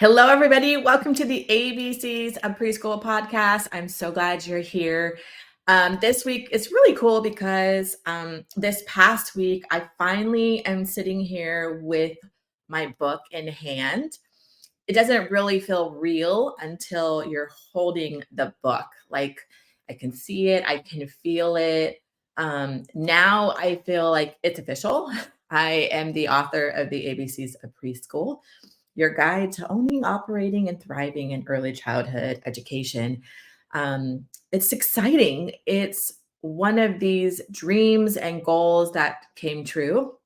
Hello, everybody. Welcome to the ABCs of Preschool podcast. I'm so glad you're here. This week is really cool because this past week, I finally am sitting here with my book in hand. It doesn't really feel real until you're holding the book. Like I can see it, I can feel it. Now I feel like it's official. I am the author of the ABCs of Preschool, your guide to owning, operating, and thriving in early childhood education. It's exciting. It's one of these dreams and goals that came true.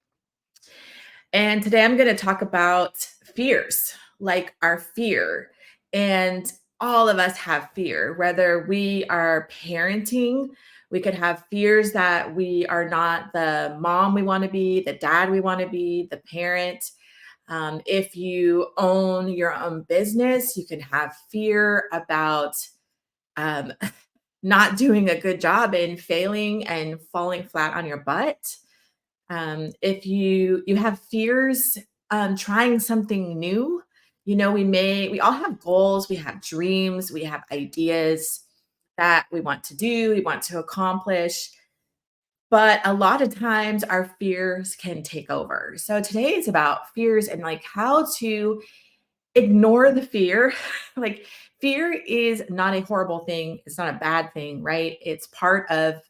And today I'm going to talk about fears, like our fear. And all of us have fear, whether we are parenting, we could have fears that we are not the mom we want to be, the dad we want to be, the parent. If you own your own business, you can have fear about um, not doing a good job and failing and falling flat on your butt. If you have fears trying something new, we all have goals, we have dreams, we have ideas that we want to do, we want to accomplish. But a lot of times our fears can take over. So today is about fears and like how to ignore the fear. Like fear is not a horrible thing. It's not a bad thing, right? It's part of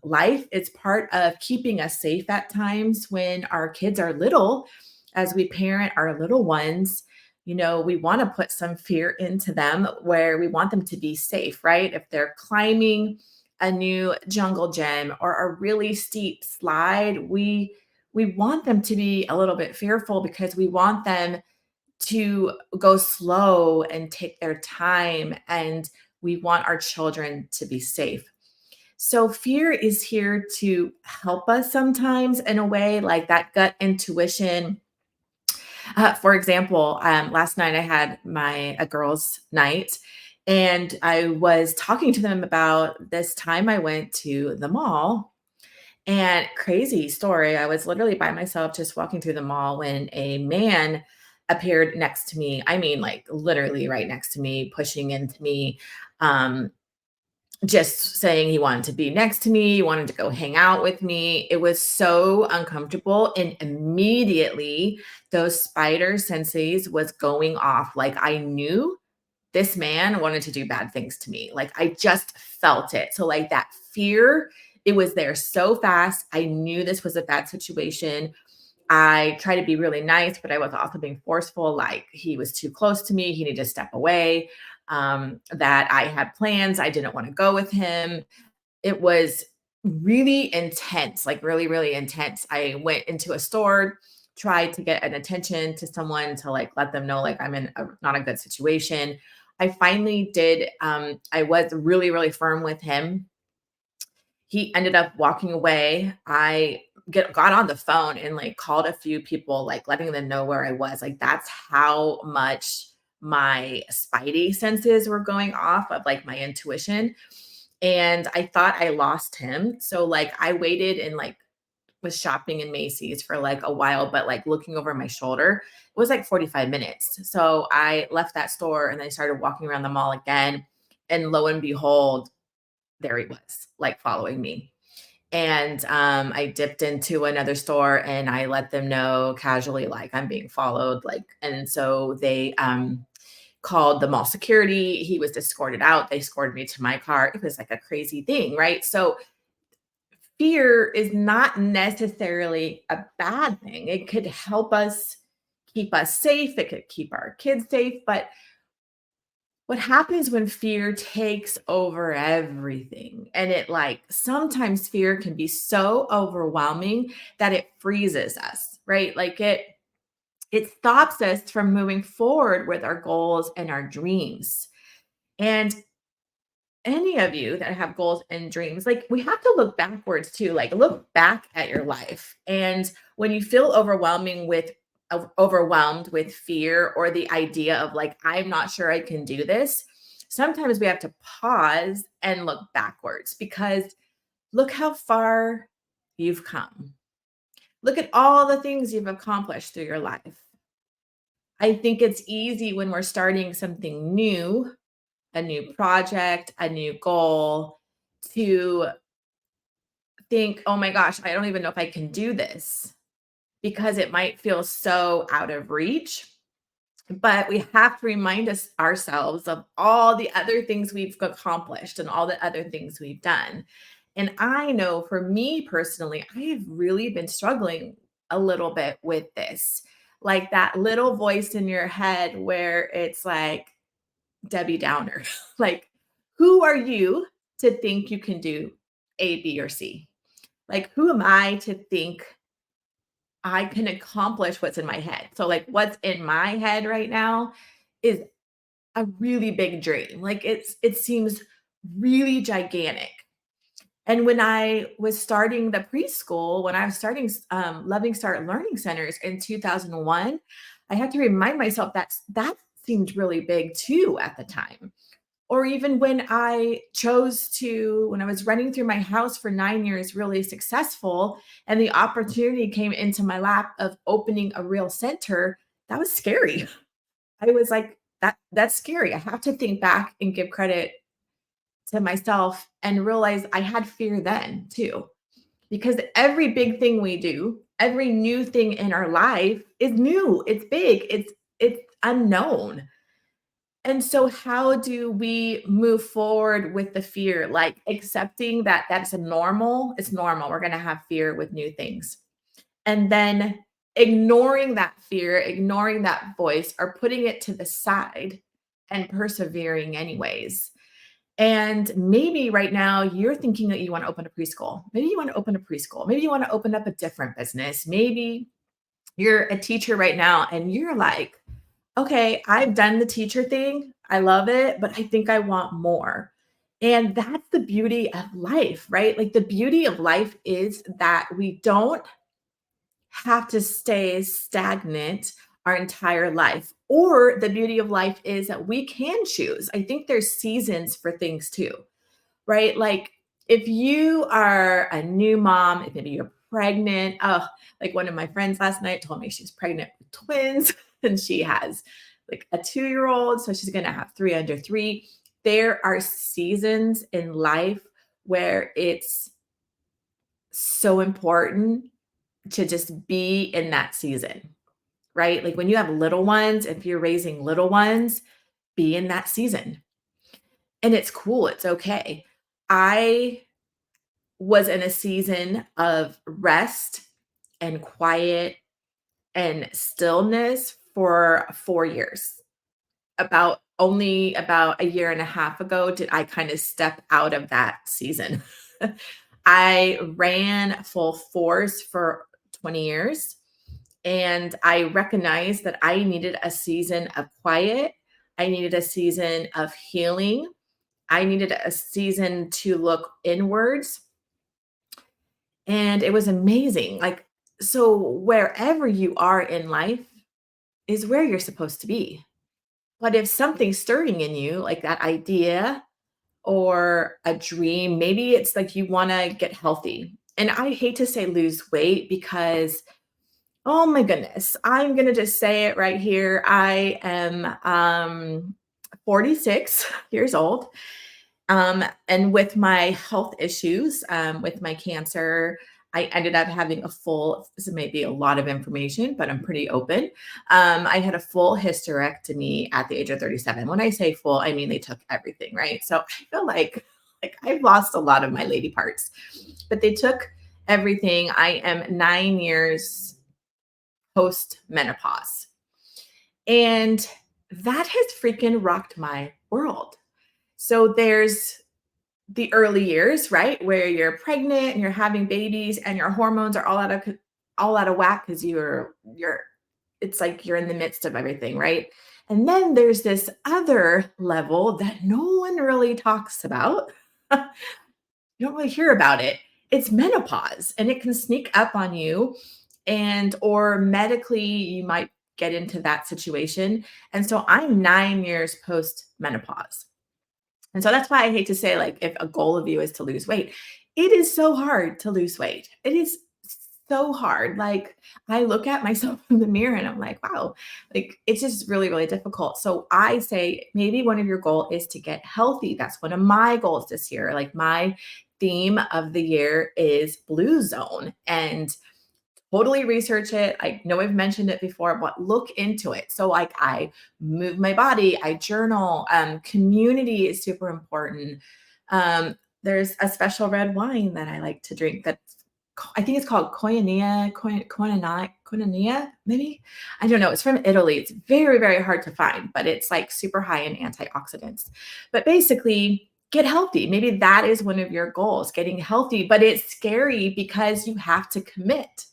life. It's part of keeping us safe at times when our kids are little. As we parent our little ones, we want to put some fear into them where we want them to be safe, right? If they're climbing a new jungle gym or a really steep slide, we want them to be a little bit fearful because we want them to go slow and take their time, and we want our children to be safe. So fear is here to help us sometimes in a way, like that gut intuition. For example, last night I had a girls' night, and I was talking to them about this time I went to the mall. And crazy story, I was literally by myself just walking through the mall when a man appeared next to me. I mean, like literally right next to me, pushing into me. Um, just saying he wanted to be next to me, he wanted to go hang out with me. It was so uncomfortable. And immediately those spider senses was going off. Like I knew this man wanted to do bad things to me. Like I just felt it. So like that fear, it was there so fast. I knew this was a bad situation. I tried to be really nice, but I was also being forceful. Like he was too close to me. He needed to step away. That I had plans. I didn't want to go with him. It was really intense, like really, really intense. I went into a store, tried to get an attention to someone to like let them know like I'm in not a good situation. I finally did. I was really, really firm with him. He ended up walking away. Got on the phone and like called a few people, like letting them know where I was. Like that's how much my spidey senses were going off of like my intuition. And I thought I lost him. So like I waited and like was shopping in Macy's for like a while, but like looking over my shoulder, it was like 45 minutes. So I left that store and I started walking around the mall again. And lo and behold, there he was, like following me. And I dipped into another store and I let them know casually, like I'm being followed. Like, and so they called the mall security. He was escorted out. They escorted me to my car. It was like a crazy thing, right? So fear is not necessarily a bad thing. It could help us keep us safe. It could keep our kids safe. But what happens when fear takes over everything? And it like sometimes fear can be so overwhelming that it freezes us, right? Like it stops us from moving forward with our goals and our dreams. And any of you that have goals and dreams, like we have to look backwards too, like look back at your life. And when you feel overwhelmed with fear or the idea of like, I'm not sure I can do this, sometimes we have to pause and look backwards because look how far you've come. Look at all the things you've accomplished through your life. I think it's easy when we're starting something new, a new project, a new goal, to think, oh my gosh, I don't even know if I can do this because it might feel so out of reach. But we have to remind ourselves of all the other things we've accomplished and all the other things we've done. And I know for me personally, I have really been struggling a little bit with this. Like that little voice in your head where it's like Debbie Downer. Like, who are you to think you can do A, B, or C? Like, who am I to think I can accomplish what's in my head? So, like, what's in my head right now is a really big dream. Like it seems really gigantic. And when I was starting the preschool, when I was starting Loving Start Learning Centers in 2001, I had to remind myself that seemed really big too at the time. Or even when when I was running through my house for 9 years, really successful, and the opportunity came into my lap of opening a real center, that was scary. I was like, that's scary. I have to think back and give credit to myself and realize I had fear then too. Because every big thing we do, every new thing in our life is new, it's big, it's unknown. And so how do we move forward with the fear? Like accepting that that's a normal, it's normal. We're going to have fear with new things. And then ignoring that fear, ignoring that voice, or putting it to the side and persevering anyways. And maybe right now you're thinking that you want to open a preschool. Maybe you want to open a preschool. Maybe you want to open up a different business. Maybe you're a teacher right now and you're like, okay, I've done the teacher thing. I love it, but I think I want more. And that's the beauty of life, right? Like the beauty of life is that we don't have to stay stagnant our entire life. Or the beauty of life is that we can choose. I think there's seasons for things too, right? Like if you are a new mom, if maybe you're pregnant, oh, like one of my friends last night told me she's pregnant with twins and she has like a 2-year old. So she's going to have three under three. There are seasons in life where it's so important to just be in that season, right? Like when you have little ones, if you're raising little ones, be in that season. And it's cool, it's okay. I was in a season of rest and quiet and stillness for 4 years. About a year and a half ago did I kind of step out of that season. I ran full force for 20 years. And I recognized that I needed a season of quiet. I needed a season of healing. I needed a season to look inwards. And it was amazing. Like, so wherever you are in life is where you're supposed to be. But if something's stirring in you, like that idea or a dream, maybe it's like you want to get healthy. And I hate to say lose weight because oh my goodness. I'm gonna just say it right here. I am 46 years old. And with my health issues, with my cancer, I ended up having a full, this may be a lot of information, but I'm pretty open. I had a full hysterectomy at the age of 37. When I say full, I mean they took everything, right? So I feel like I've lost a lot of my lady parts, but they took everything. I am 9 years post menopause. And that has freaking rocked my world. So there's the early years, right? Where you're pregnant and you're having babies and your hormones are all out of whack because you're it's like you're in the midst of everything, right? And then there's this other level that no one really talks about. You don't really hear about it. It's menopause and it can sneak up on you and or medically you might get into that situation. And so I'm 9 years post menopause. And so that's why I hate to say like if a goal of you is to lose weight, it is so hard to lose weight. It is so hard. Like, I look at myself in the mirror and I'm like, wow, like it's just really, really difficult. So I say maybe one of your goal is to get healthy. That's one of my goals this year. Like my theme of the year is blue zone, and totally research it. I know I've mentioned it before, but look into it. So like I move my body, I journal. Community is super important. There's a special red wine that I like to drink that's I think it's called Koinonia, maybe. I don't know. It's from Italy. It's very, very hard to find, but it's like super high in antioxidants. But basically, get healthy. Maybe that is one of your goals, getting healthy, but it's scary because you have to commit,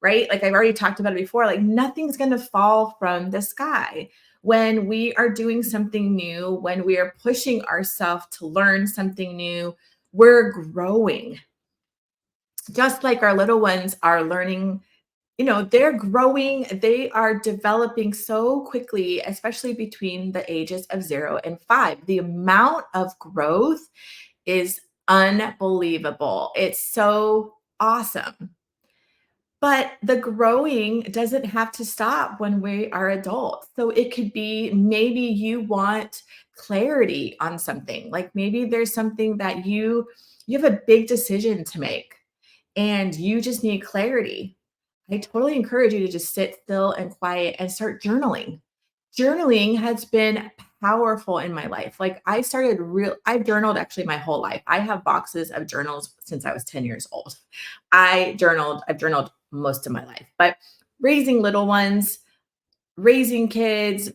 right? Like I've already talked about it before, like nothing's going to fall from the sky. When we are doing something new, when we are pushing ourselves to learn something new, we're growing. Just like our little ones are learning, they're growing, they are developing so quickly, especially between the ages of 0 and 5. The amount of growth is unbelievable. It's so awesome. But the growing doesn't have to stop when we are adults. So it could be maybe you want clarity on something. Like maybe there's something that you have a big decision to make and you just need clarity. I totally encourage you to just sit still and quiet and start journaling. Journaling has been powerful in my life. Like I've journaled actually my whole life. I have boxes of journals since I was 10 years old. I've journaled most of my life. But raising little ones, raising kids,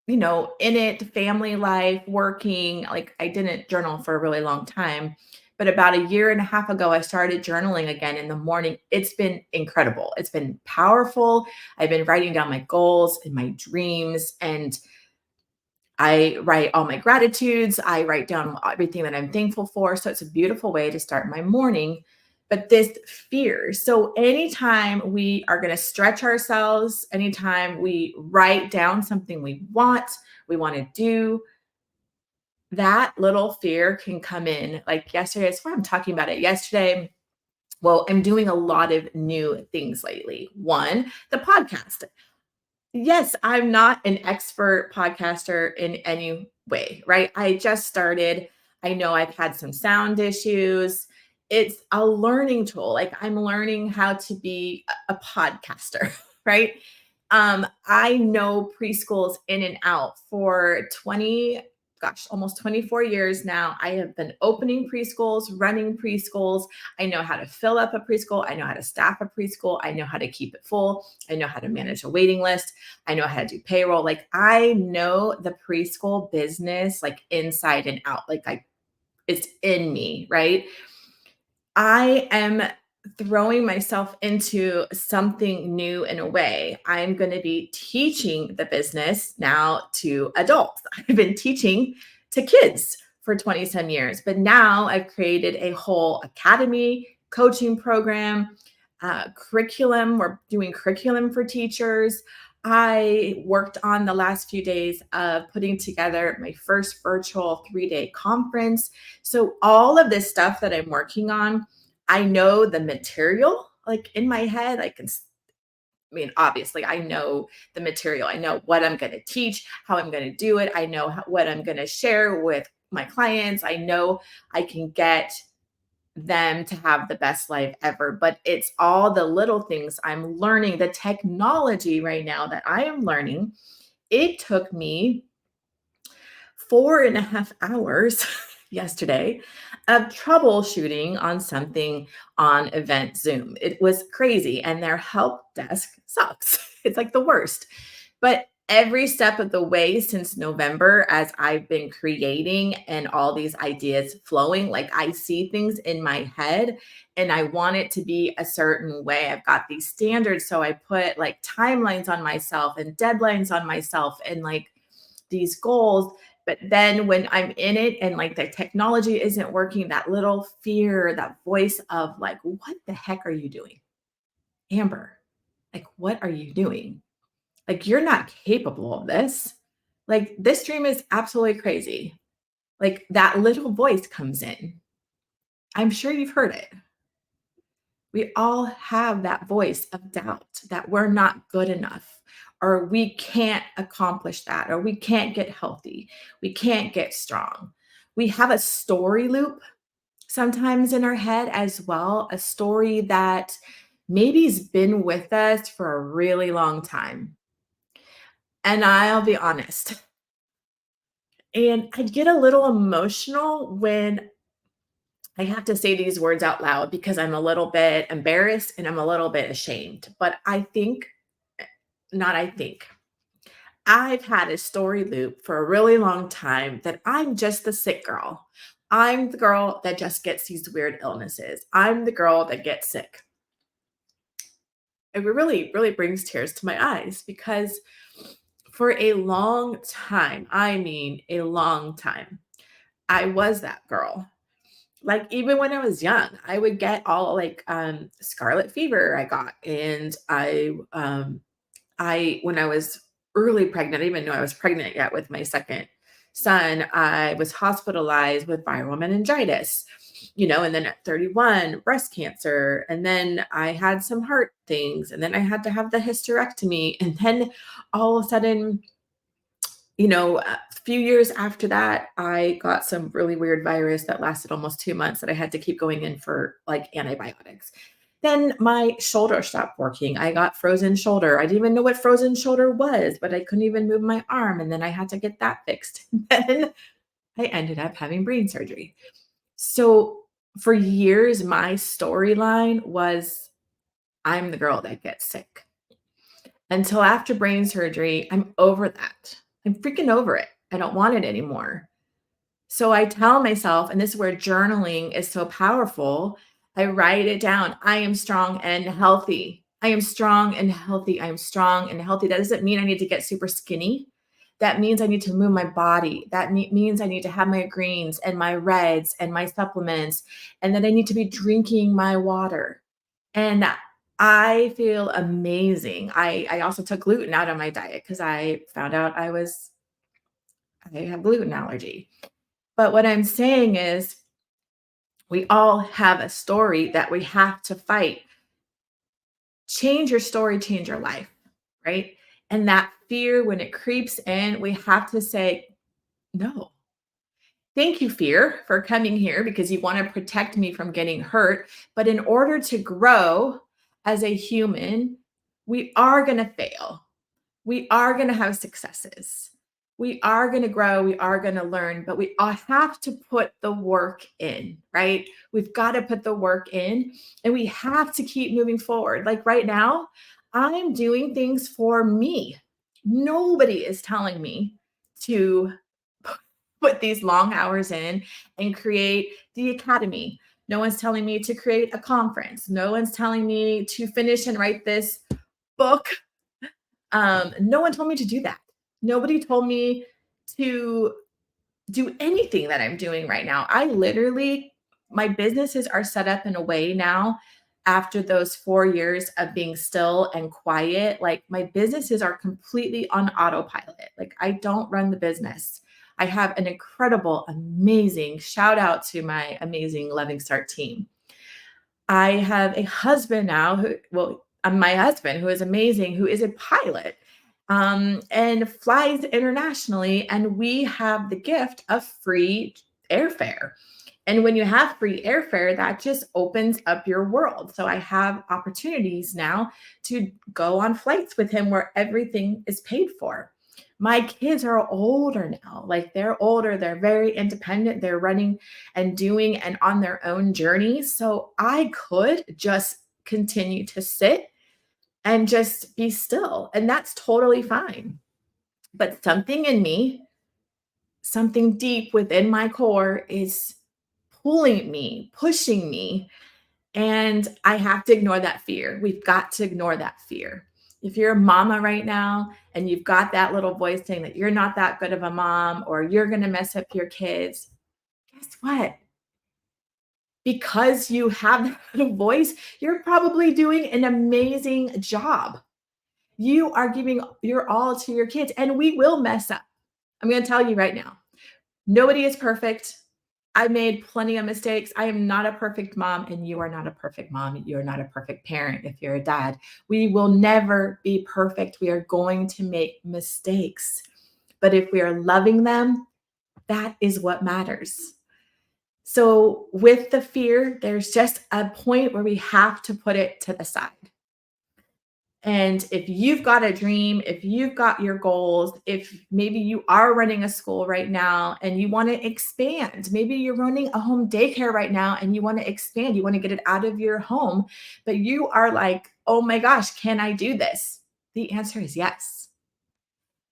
in it, family life, working, like I didn't journal for a really long time. But about a year and a half ago, I started journaling again in the morning. It's been incredible. It's been powerful. I've been writing down my goals and my dreams, and I write all my gratitudes. I write down everything that I'm thankful for. So it's a beautiful way to start my morning. But this fear. So anytime we are going to stretch ourselves, anytime we write down something we want to do, that little fear can come in. Like yesterday, that's why I'm talking about it yesterday. Well, I'm doing a lot of new things lately. One, the podcast. Yes, I'm not an expert podcaster in any way, right? I just started. I know I've had some sound issues. It's a learning tool. Like I'm learning how to be a podcaster, right? I know preschools in and out for 20, gosh, almost 24 years now. I have been opening preschools, running preschools. I know how to fill up a preschool. I know how to staff a preschool. I know how to keep it full. I know how to manage a waiting list. I know how to do payroll. Like I know the preschool business like inside and out. It's in me, right? I am throwing myself into something new in a way. I'm going to be teaching the business now to adults. I've been teaching to kids for 20 some years, but now I've created a whole academy, coaching program, curriculum. We're doing curriculum for teachers. I worked on the last few days of putting together my first virtual 3-day conference. So all of this stuff that I'm working on, I know the material like in my head. Obviously, I know the material. I know what I'm going to teach, how I'm going to do it. I know what I'm going to share with my clients. I know I can get them to have the best life ever. But it's all the little things I'm learning, the technology right now that I am learning. It took me 4.5 hours yesterday of troubleshooting on something on Event Zoom. It was crazy, and their help desk sucks. It's like the worst. But every step of the way since November, as I've been creating and all these ideas flowing, like I see things in my head and I want it to be a certain way. I've got these standards. So I put like timelines on myself and deadlines on myself and like these goals. But then when I'm in it and like the technology isn't working, that little fear, that voice of like, what the heck are you doing? Amber, like, what are you doing? Like, you're not capable of this. Like, this dream is absolutely crazy. Like, that little voice comes in. I'm sure you've heard it. We all have that voice of doubt that we're not good enough, or we can't accomplish that, or we can't get healthy, we can't get strong. We have a story loop sometimes in our head as well, a story that maybe's been with us for a really long time. And I'll be honest, and I get a little emotional when I have to say these words out loud because I'm a little bit embarrassed and I'm a little bit ashamed. But not I think, I've had a story loop for a really long time that I'm just the sick girl. I'm the girl that just gets these weird illnesses. I'm the girl that gets sick. It really, really brings tears to my eyes because for a long time, I mean a long time, I was that girl. Like, even when I was young, I would get all, like, scarlet fever I got, and I when I was early pregnant, I didn't even know I was pregnant yet with my 2nd son, I was hospitalized with viral meningitis, and then at 31, breast cancer, and then I had some heart things, and then I had to have the hysterectomy, and then all of a sudden, a few years after that, I got some really weird virus that lasted almost 2 months that I had to keep going in for, like, antibiotics. Then my shoulder stopped working. I got frozen shoulder. I didn't even know what frozen shoulder was, but I couldn't even move my arm, and then I had to get that fixed. Then I ended up having brain surgery. So, for years, my storyline was, I'm the girl that gets sick. Until after brain surgery, I'm over that. I'm freaking over it. I don't want it anymore. So I tell myself, and this is where journaling is so powerful, I write it down. I am strong and healthy. I am strong and healthy. I am strong and healthy. That doesn't mean I need to get super skinny. That means I need to move my body. That means I need to have my greens and my reds and my supplements, and then I need to be drinking my water. And I feel amazing. I also took gluten out of my diet because I found out I have gluten allergy. But what I'm saying is we all have a story that we have to fight. Change your story, change your life, right? And that fear, when it creeps in, we have to say, no. Thank you, fear, for coming here because you want to protect me from getting hurt. But in order to grow as a human, we are going to fail. We are going to have successes. We are going to grow. We are going to learn, but we all have to put the work in, right? We've got to put the work in and we have to keep moving forward. Like right now, I'm doing things for me. Nobody is telling me to put these long hours in and create the academy. No one's telling me to create a conference. No one's telling me to finish and write this book. No one told me to do that. Nobody told me to do anything that I'm doing right now. My businesses are set up in a way now after those 4 years of being still and quiet. Like my businesses are completely on autopilot. Like I don't run the business. I have an incredible, amazing shout out to my amazing Loving Start team. I have a husband now my husband who is amazing, who is a pilot and flies internationally. And we have the gift of free airfare. And when you have free airfare, that just opens up your world. So I have opportunities now to go on flights with him where everything is paid for. My kids are older now. Like they're older, they're very independent, they're running and doing and on their own journeys. So I could just continue to sit and just be still. And that's totally fine. But something in me, something deep within my core is pulling me, pushing me. And I have to ignore that fear. We've got to ignore that fear. If you're a mama right now and you've got that little voice saying that you're not that good of a mom or you're going to mess up your kids, guess what? Because you have that little voice, you're probably doing an amazing job. You are giving your all to your kids, and we will mess up. I'm going to tell you right now, nobody is perfect. I made plenty of mistakes. I am not a perfect mom, and you are not a perfect mom. You're not a perfect parent if you're a dad. We will never be perfect. We are going to make mistakes. But if we are loving them, that is what matters. So, with the fear, there's just a point where we have to put it to the side. And if you've got a dream, if you've got your goals, if maybe you are running a school right now and you want to expand, maybe you're running a home daycare right now and you want to expand, you want to get it out of your home, but you are like, oh my gosh, can I do this? The answer is yes.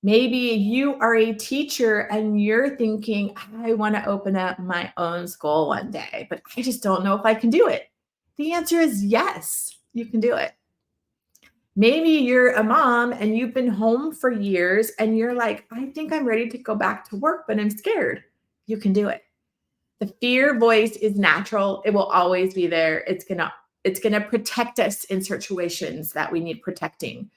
Maybe you are a teacher and you're thinking, I want to open up my own school one day, but I just don't know if I can do it. The answer is yes, you can do it. Maybe you're a mom and you've been home for years and you're like, I think I'm ready to go back to work, but I'm scared. You can do it. The fear voice is natural. It will always be there. It's going to protect us in situations that we need protecting.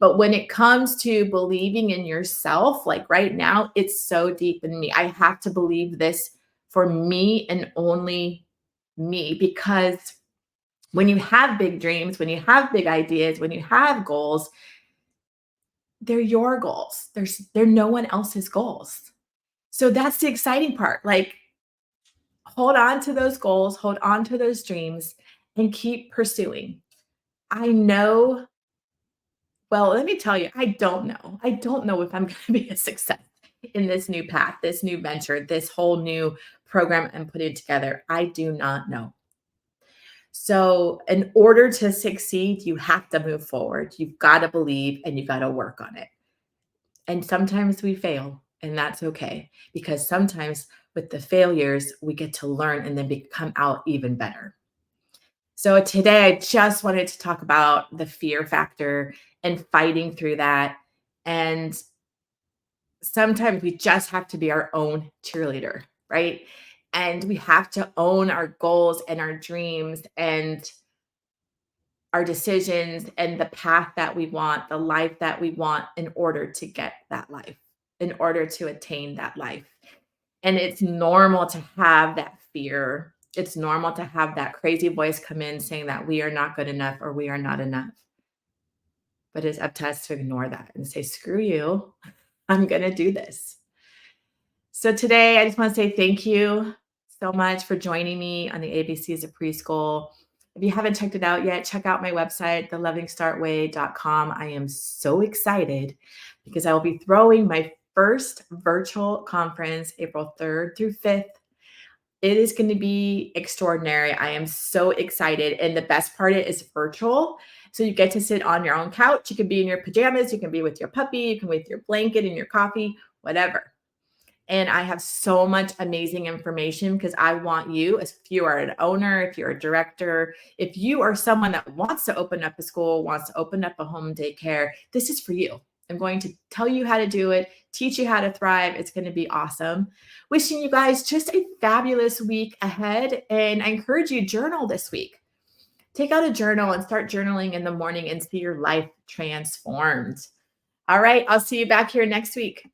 But when it comes to believing in yourself, like right now, it's so deep in me. I have to believe this for me and only me, because when you have big dreams, when you have big ideas, when you have goals, they're your goals. They're no one else's goals. So that's the exciting part. Like, hold on to those goals, hold on to those dreams, and keep pursuing. I know, well, let me tell you, I don't know. I don't know if I'm going to be a success in this new path, this new venture, this whole new program I'm putting together. I do not know. So, in order to succeed, you have to move forward. You've got to believe and you've got to work on it. And sometimes we fail, and that's okay, because sometimes with the failures, we get to learn and then become out even better. So, today I just wanted to talk about the fear factor and fighting through that. And sometimes we just have to be our own cheerleader, right? And we have to own our goals and our dreams and our decisions and the path that we want, the life that we want in order to get that life, in order to attain that life. And it's normal to have that fear. It's normal to have that crazy voice come in saying that we are not good enough or we are not enough. But it's up to us to ignore that and say, screw you. I'm going to do this. So today, I just want to say thank you so much for joining me on the ABCs of Preschool. If you haven't checked it out yet, check out my website, thelovingstartway.com. I am so excited because I will be throwing my first virtual conference April 3rd through 5th. It is going to be extraordinary. I am so excited. And the best part is virtual. So you get to sit on your own couch. You can be in your pajamas. You can be with your puppy. You can be with your blanket and your coffee, whatever. And I have so much amazing information because I want you, if you are an owner, if you're a director, if you are someone that wants to open up a school, wants to open up a home daycare, this is for you. I'm going to tell you how to do it, teach you how to thrive. It's going to be awesome. Wishing you guys just a fabulous week ahead. And I encourage you, journal this week. Take out a journal and start journaling in the morning and see your life transformed. All right, I'll see you back here next week.